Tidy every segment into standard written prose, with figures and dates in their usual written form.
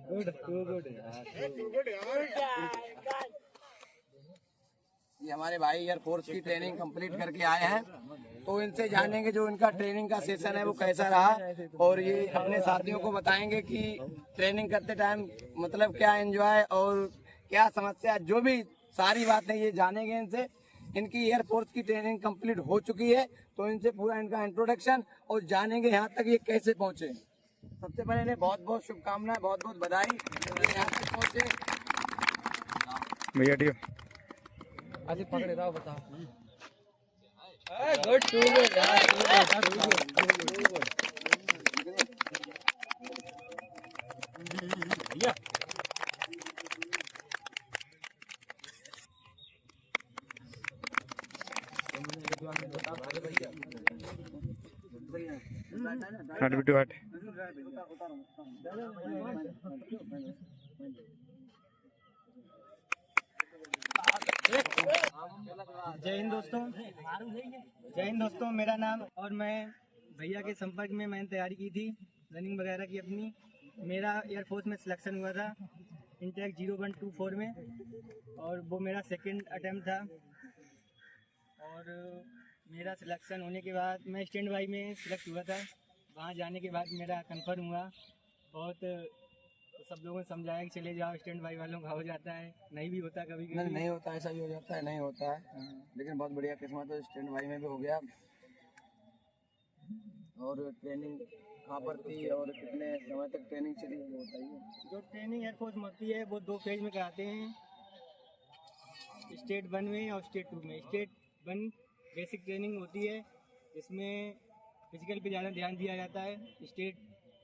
Good to good ये हमारे भाई एयरफोर्स की ट्रेनिंग कंप्लीट करके आए हैं, तो इनसे जानेंगे जो इनका ट्रेनिंग का सेशन है वो कैसा रहा, और ये अपने साथियों को बताएंगे कि ट्रेनिंग करते टाइम मतलब क्या एंजॉय और क्या समस्या, जो भी सारी बातें ये जानेंगे इनसे। इनकी एयरफोर्स की ट्रेनिंग कंप्लीट हो चुकी है, तो इनसे पूरा इनका इंट्रोडक्शन और जानेंगे यहाँ तक ये कैसे पहुँचे। सबसे पहले इन्हें बहुत बहुत शुभकामनाएं, बहुत बहुत बधाई यहाँ तक पहुँचे। भैया ठीक आज पकड़े रहा बता गुड टू गुड हट बिटू हट। जय हिंद दोस्तों, जय हिंद दोस्तों। मेरा नाम और मैं भैया के संपर्क में मैंने तैयारी की थी रनिंग वगैरह की अपनी। मेरा एयरफोर्स में सिलेक्शन हुआ था इंटेक 0124 में, और वो मेरा सेकंड अटेम्प्ट था। और मेरा सिलेक्शन होने के बाद मैं स्टैंड बाई में सिलेक्ट हुआ था। वहाँ जाने के बाद मेरा कंफर्म हुआ। बहुत सब लोगों ने समझाया कि चले जाओ, स्टैंड बाई वालों का हो जाता है, नहीं भी होता कभी कभी। नहीं होता, ऐसा भी हो जाता है, नहीं होता है। लेकिन बहुत बढ़िया किस्मत है, स्टैंड बाई में भी हो गया। और ट्रेनिंग कहाँ पर थी और कितने समय तक ट्रेनिंग चली वो बताइए। जो ट्रेनिंग एयरफोर्स में होती है वो 2 फेज में कराते हैं, स्टेट 1 में और स्टेट 2 में। स्टेट 1 बेसिक ट्रेनिंग होती है, इसमें फिजिकल पे ज़्यादा ध्यान दिया जाता है। स्टेट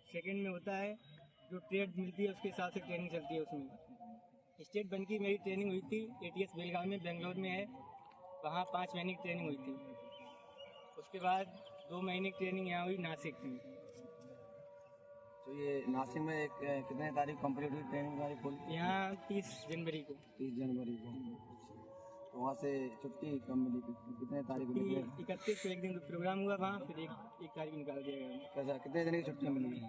2 में होता है, जो ट्रेड मिलती है उसके हिसाब से ट्रेनिंग चलती है उसमें। स्टेट 1 की मेरी ट्रेनिंग हुई थी ATS बेलगाम में, बेंगलोर में है। वहाँ 5 महीने की ट्रेनिंग हुई थी। उसके बाद 2 महीने की ट्रेनिंग यहाँ हुई नासिक में। तो ये नासिक में कितने तारीख कंप्लीट हुई ट्रेनिंग हमारी फुल? यहाँ 30 जनवरी को। 30 जनवरी को। तो वहाँ से छुट्टी कब मिली, कितने तारीख को निकले? 31 को एक दिन प्रोग्राम हुआ वहाँ, फिर एक तारीख को निकाल दिया गया। कैसा, कितने दिन की छुट्टी मिली?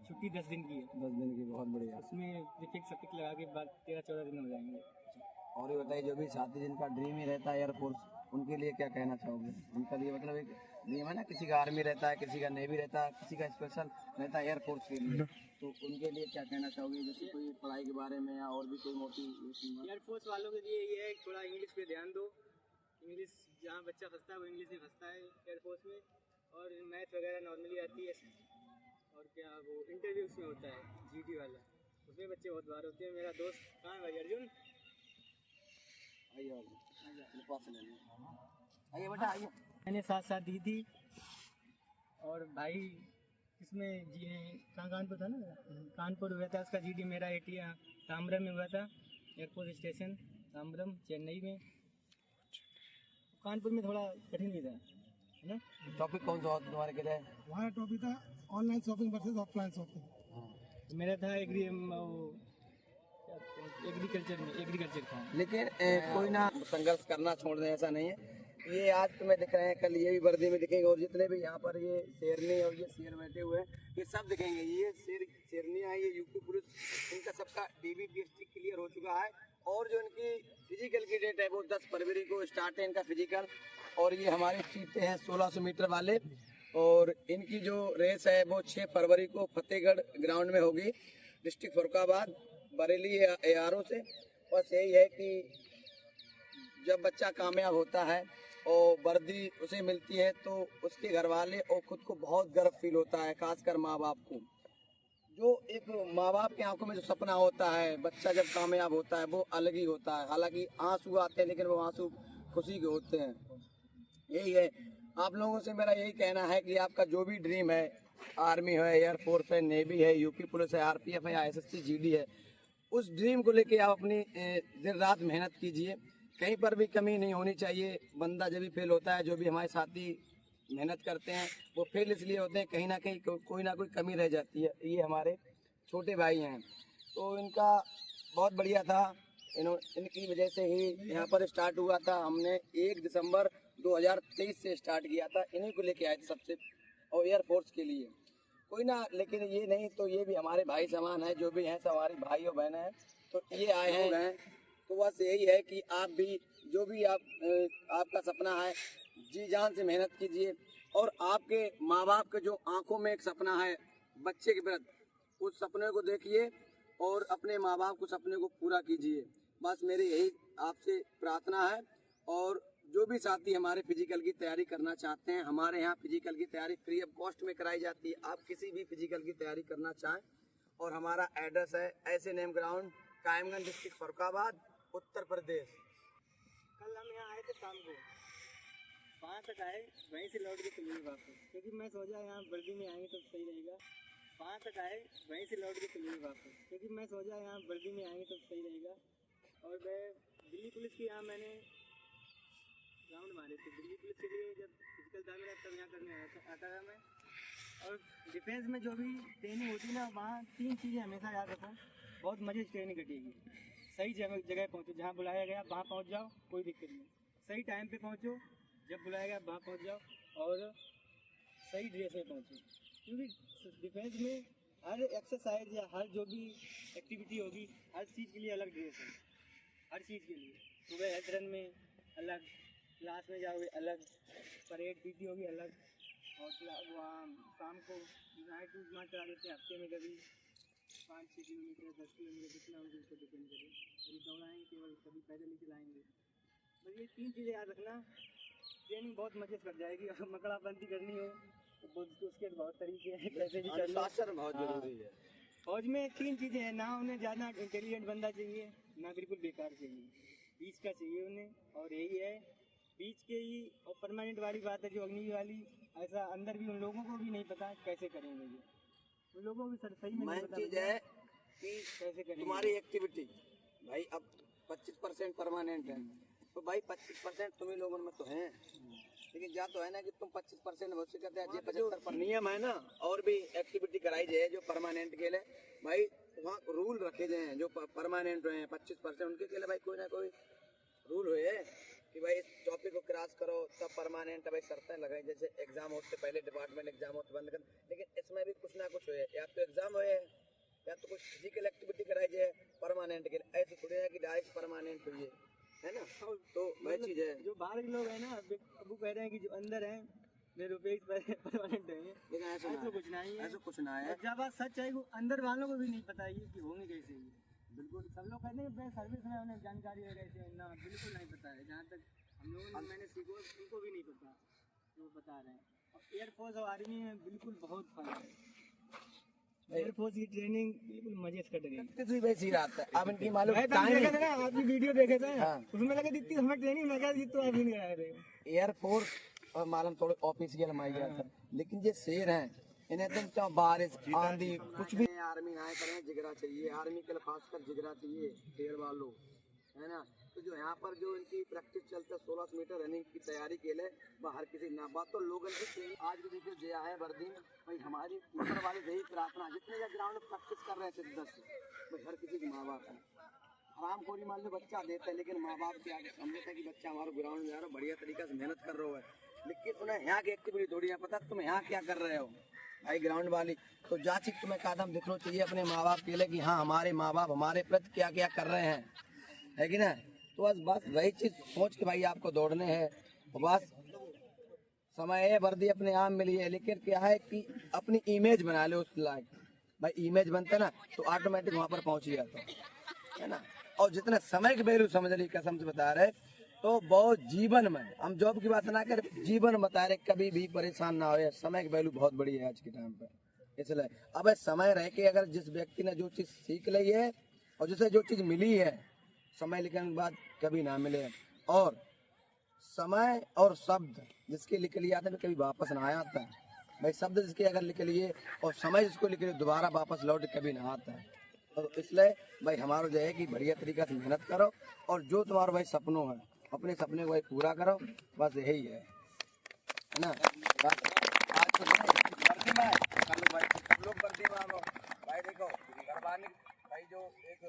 छुट्टी 10 दिन की है। 10 दिन की, बहुत बढ़िया। उसमें प्रीफिक्स सफिक्स लगा के बाद 13-14 दिन हो जाएंगे। और ये बताइए, जो भी साथी जिनका ड्रीम ही रहता है एयरफोर्स, उनके लिए क्या कहना चाहोगे? उनका लिए मतलब एक ड्रीम है ना, किसी का आर्मी रहता है, किसी का नेवी रहता है, किसी का स्पेशल रहता है एयरफोर्स के लिए, तो उनके लिए क्या कहना चाहोगे? जैसे कोई पढ़ाई के बारे में या और भी कोई मोटिवेशन? एयरफोर्स वालों के लिए ये है थोड़ा इंग्लिश पे ध्यान दो। इंग्लिश जहाँ बच्चा फंसता है वो इंग्लिश में फंसता है एयरफोर्स में, और मैथ वगैरह नॉर्मली आती है। और क्या वो इंटरव्यूज में होता है GD वाला, उसमें बच्चे बहुत बार होते हैं। मेरा दोस्त कहाँ है भाई अर्जुन? आइए बेटा आइए। मैंने साथ दी थी। और भाई इसमें कानपुर था ना, कानपुर हुआ था उसका GD। मेरा ताम्रम में हुआ था, एयरपोर्ट स्टेशन ताम्रम चेन्नई में। कानपुर में थोड़ा कठिन भी था, है ना। टॉपिक कौन सा होता तुम्हारे के लिए? वहाँ टॉपिक था online shopping versus offline shopping. मेरा था एग्रीकल्चर था। लेकिन कोई ना संघर्ष करना छोड़ दें, ऐसा नहीं है। ये आज तुम्हें दिख रहे हैं, कल ये भी वर्दी में दिखेंगे, और जितने भी यहाँ पर ये शेरनी और ये शेर बैठे हुए हैं ये सब दिखेंगे। ये शेरनियाँ, ये यूपी पुलिस, इनका सबका DBPST क्लियर हो चुका है। और जो इनकी फिजिकल की डेट है वो 10 फरवरी को स्टार्ट है इनका फिजिकल। और ये हमारे चीते हैं 1600 मीटर वाले, और इनकी जो रेस है वो 6 फरवरी को फतेहगढ़ ग्राउंड में होगी, डिस्ट्रिक्ट फरुखाबाद बरेली ARO से। बस यही है कि जब बच्चा कामयाब होता है और वर्दी उसे मिलती है तो उसके घर वाले और खुद को बहुत गर्व फील होता है, खासकर माँ बाप को। जो एक माँ बाप की आंखों में जो सपना होता है, बच्चा जब कामयाब होता है वो अलग ही होता है। हालांकि आंसू आते हैं लेकिन वो आंसू खुशी के होते हैं। यही है, आप लोगों से मेरा यही कहना है कि आपका जो भी ड्रीम है, आर्मी है, एयरफोर्स है, नेवी है, यूपी पुलिस है, RPF है या SSC GD है, उस ड्रीम को लेके आप अपनी दिन रात मेहनत कीजिए। कहीं पर भी कमी नहीं होनी चाहिए। बंदा जब भी फेल होता है, जो भी हमारे साथी मेहनत करते हैं वो फेल इसलिए होते हैं, कहीं ना कहीं कोई ना कोई कमी रह जाती है। ये हमारे छोटे भाई हैं, तो इनका बहुत बढ़िया था। इनकी वजह से ही यहाँ पर स्टार्ट हुआ था। हमने 1 दिसंबर 2023 से स्टार्ट किया था, इन्हीं को लेके आए थे सबसे, और एयरफोर्स के लिए। कोई ना, लेकिन ये नहीं तो ये भी हमारे भाई समान है, जो भी हैं सब हमारे भाई और बहन हैं। तो ये आए हैं तो बस यही है कि आप भी जो भी आपका सपना है जी जान से मेहनत कीजिए, और आपके माँ बाप के जो आंखों में एक सपना है बच्चे के प्रति, उस सपने को देखिए और अपने माँ बाप को सपने को पूरा कीजिए। बस मेरी यही आपसे प्रार्थना है। और जो भी साथी हमारे फिजिकल की तैयारी करना चाहते हैं, हमारे यहाँ फिजिकल की तैयारी फ्री ऑफ कॉस्ट में कराई जाती है। आप किसी भी फिजिकल की तैयारी करना चाहें, और हमारा एड्रेस है S&M ground, Kaimganj district, Farrukhabad, Uttar Pradesh. कल हम यहाँ आए थे शाम को 5 तक आए, वहीं से लौट के चले गए वापस, क्योंकि मैं सोचा यहाँ वर्दी में आएंगे तो सही रहेगा। 5 तक आए, वहीं से लौट के चले गए वापस, क्योंकि मैं सोचा यहाँ वर्दी में आएंगे तो सही रहेगा। और मैं दिल्ली पुलिस के यहाँ मैंने राउंड मारे थे, दिल्ली पुलिस के लिए जब फिजिकल था मेरा तब यहाँ करने आता था मैं। और डिफेंस में जो भी ट्रेनिंग होती ना, वहाँ 3 चीज़ें हमेशा याद रखो, बहुत मजे से ट्रेनिंग कटेगी। सही जगह पहुँचो, जहाँ बुलाया गया वहाँ पहुँच जाओ, कोई दिक्कत नहीं। सही टाइम पे पहुँचो, जब बुलाया गया वहाँ पहुँच जाओ, और सही ड्रेस में पहुँचो, क्योंकि डिफेंस में हर एक्सरसाइज या हर जो भी एक्टिविटी होगी, हर चीज़ के लिए अलग ड्रेस है, हर चीज़ के लिए। सुबह हेल्थ रन में अलग, क्लास में जाओगे अलग, परेड पीटी होगी अलग, और वहाँ शाम को नाइट मार चला देते हैं हफ्ते में कभी 5-6 किलोमीटर 10 किलोमीटर, जितना उनके ऊपर डिपेंड करे। कभी दौड़ाएँगे केवल, कभी पैदल ही चलाएँगे। बस ये 3 चीज़ें याद रखना, ट्रेनिंग बहुत मजे से कर जाएगी। और मकड़ाबंदी करनी हो तो उसके बहुत तरीके हैं, कैसे भी अनुशासन बहुत जरूरी है। फौज में 3 चीज़ें हैं, ना उन्हें ज़्यादा इंटेलिजेंट बंदा चाहिए, ना बिल्कुल बेकार चाहिए, बीच का चाहिए उन्हें। और यही है बीच के ही, और परमानेंट वाली बात है जो अग्नि वाली, ऐसा अंदर भी उन लोगों को भी नहीं पता कैसे करेंगे ये, उन लोगों को भी सर सही में नहीं पता चीज़ है कि कैसे करेंगे। तुम्हारी एक्टिविटी भाई अब 25% परमानेंट है, तो भाई 25% तुम्ही लोगों में तो हैं, लेकिन जा तो है ना कि तुम 25% मुझसे कहते हैं 75% नियम है ना। और भी एक्टिविटी कराई जाए जो परमानेंट के लिए, भाई वहाँ रूल रखे गए हैं। जो परमानेंट हैं 25% उनके के लिए भाई कोई ना कोई रूल हुए कि भाई इस टॉपिक को क्रॉस करो तब परमानेंट भाई शर्तें लगाई। जैसे एग्जाम होते पहले डिपार्टमेंट एग्जाम होते बंद कर, लेकिन इसमें भी कुछ ना कुछ हुए, या तो एग्जाम हुए या तो कुछ फिजिकल एक्टिविटी कराई जाए परमानेंट के लिए। ऐसे थोड़ी है कि डायरेक्ट परमानेंट हुई है ना। तो वही चीज़ है। जो बाहर के लोग हैं ना, वो कह रहे हैं कि जो अंदर हैं वे रुपये परमानेंट है, लेकिन ऐसा कुछ नहीं है, ऐसा कुछ ना है। जब बात सच है वो अंदर वालों को भी नहीं पता है कि होंगे कैसे ही। बिल्कुल सब लोग कहते हैं कि सर्विस में उन्हें जानकारी है कैसे ना, बिल्कुल नहीं पता है। जहाँ तक हम लोगों ने मैंने सीखो उनको भी नहीं पता जो बता रहे हैं। और एयरफोर्स और आर्मी में बिल्कुल बहुत फर्क है। एयरफोर्स की ट्रेनिंग बिल्कुल मजे से कट गई। किसी भी चीज आता है अब इनकी मालूम देखे थे ना, आपकी वीडियो देखे थे, उसमें लगे जितनी हमें ट्रेनिंग लगा दी तो अभी नहीं कराए थे। एयरफोर्स और मालूम थोड़े ऑफिशियल माई गया था, लेकिन ये शेर हैं, इन्हें तुम चाहे बारिश आंधी कुछ भी। आर्मी ना करें जिगरा चाहिए, आर्मी के लिए खासकर जिगरा चाहिए शेर वालों, है ना। तो जो यहाँ पर जो इनकी प्रैक्टिस चलता है 1600 मीटर रनिंग की तैयारी के लिए, बाहर किसी ना बात तो लोगों की आज भी देखिए जया है वर्दी में भाई। हमारी ऊपर वाले यही प्रार्थना, जितने जब ग्राउंड में प्रैक्टिस कर रहे थे 10 भाई, हर किसी के माँ बाप है। आराम खोरी मान लो बच्चा देता है, लेकिन माँ बाप के आगे समझता है कि बच्चा हमारे ग्राउंड में जा रहा है, बढ़िया तरीके से मेहनत कर रहा है, लेकिन उन्हें यहाँ की एक्टिविटी थोड़ी है पता तुम यहाँ क्या कर रहे हो भाई ग्राउंड वाली। तो जांच तुम्हें कदम दिखना चाहिए अपने माँ बाप के लिए कि हाँ हमारे माँ बाप हमारे प्रति क्या क्या कर रहे हैं, है कि ना। तो बस वही चीज सोच के भाई आपको दौड़ने हैं। बस समय है, वर्दी अपने आप मिली है, लेकिन क्या है कि अपनी इमेज बना लो उस लायक। भाई इमेज बनता है ना तो ऑटोमेटिक वहाँ पर पहुँच ही जाता है ना। और जितने समय की वैल्यू समझ ली, कसम से बता रहे, तो बहुत जीवन में हम जॉब की बात ना कर, जीवन बता रहे कभी भी परेशान ना हो। समय की वैल्यू बहुत बड़ी है आज के टाइम पर, इसलिए अब समय रह के अगर जिस व्यक्ति ने जो चीज़ सीख ली है और जिसे जो चीज़ मिली है, समय लिखने के बाद कभी ना मिले। और समय और शब्द जिसके लिख लिया था कभी वापस ना आता है भाई। शब्द जिसके अगर लिख लिए और समय जिसको लिख लिए दोबारा वापस लौट कभी ना आता है। तो इसलिए भाई हमारा जो है कि बढ़िया तरीके से मेहनत करो, और जो तुम्हारा भाई सपनों है अपने सपने को भाई पूरा करो, बस यही है ना। आज तो वर्दी में कल भाई सब लोग वर्दी में आओ भाई। देखो घर भाई जो एक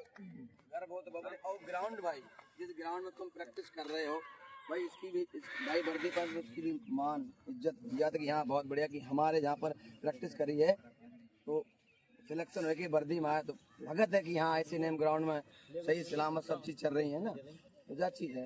घर बहुत बबले और ग्राउंड भाई, जिस ग्राउंड में तुम प्रैक्टिस कर रहे हो भाई, इसकी भी भाई वर्दी पर उसकी भी मान इज्जत दिया था कि हाँ बहुत बढ़िया कि हमारे जहाँ पर प्रैक्टिस करी है तो सिलेक्शन होके वर्दी में आया तो लागत है कि हाँ ऐसे नेम ग्राउंड में सही सलामत सब चीज़ चल रही है ना, तो क्या चीज़ है।